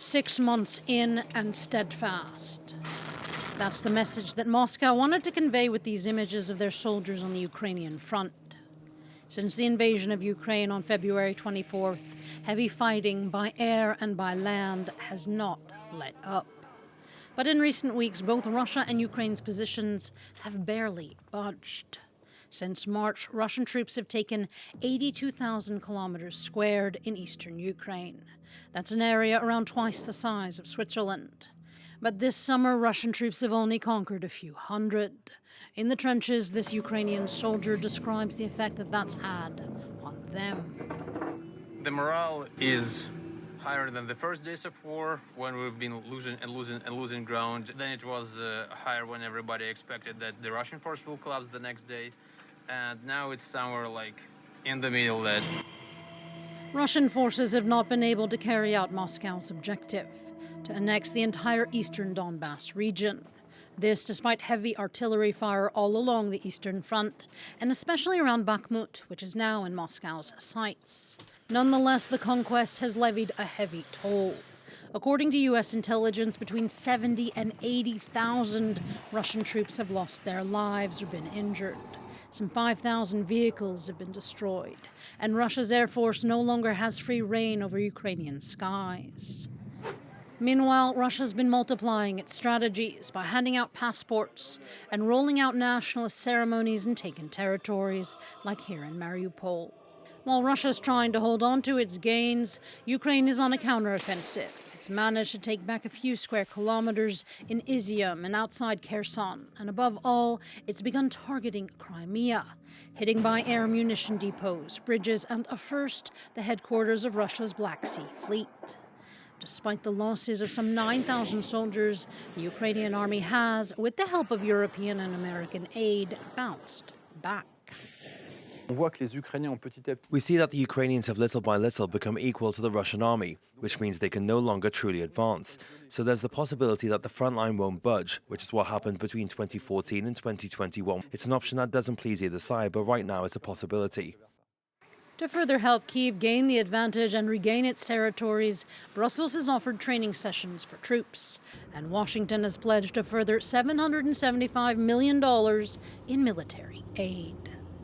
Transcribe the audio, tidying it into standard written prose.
6 months in and steadfast. That's the message that Moscow wanted to convey with these images of their soldiers on the Ukrainian front. Since the invasion of Ukraine on February 24th, heavy fighting by air and by land has not let up. But in recent weeks, both Russia and Ukraine's positions have barely budged. Since March, Russian troops have taken 82,000 kilometers squared in eastern Ukraine. That's an area around twice the size of Switzerland. But this summer, Russian troops have only conquered a few hundred. In the trenches, this Ukrainian soldier describes the effect that that's had on them. The morale is higher than the first days of war, when we've been losing ground. Then it was higher when everybody expected that the Russian force will collapse the next day. And now it's somewhere like in the middle that Russian forces have not been able to carry out Moscow's objective, to annex the entire eastern Donbass region. This despite heavy artillery fire all along the eastern front, and especially around Bakhmut, which is now in Moscow's sights. Nonetheless, the conquest has levied a heavy toll. According to U.S. intelligence, between 70 and 80,000 Russian troops have lost their lives or been injured. Some 5,000 vehicles have been destroyed, and Russia's Air Force no longer has free reign over Ukrainian skies. Meanwhile, Russia's been multiplying its strategies by handing out passports and rolling out nationalist ceremonies in taken territories, like here in Mariupol. While Russia's trying to hold on to its gains, Ukraine is on a counteroffensive. It's managed to take back a few square kilometers in Izium and outside Kherson. And above all, it's begun targeting Crimea, hitting by air munition depots, bridges, and first, the headquarters of Russia's Black Sea Fleet. Despite the losses of some 9,000 soldiers, the Ukrainian army has, with the help of European and American aid, bounced back. We see that the Ukrainians have little by little become equal to the Russian army, which means they can no longer truly advance. So there's the possibility that the front line won't budge, which is what happened between 2014 and 2021. It's an option that doesn't please either side, but right now it's a possibility. To further help Kyiv gain the advantage and regain its territories, Brussels has offered training sessions for troops, and Washington has pledged a further $775 million in military aid.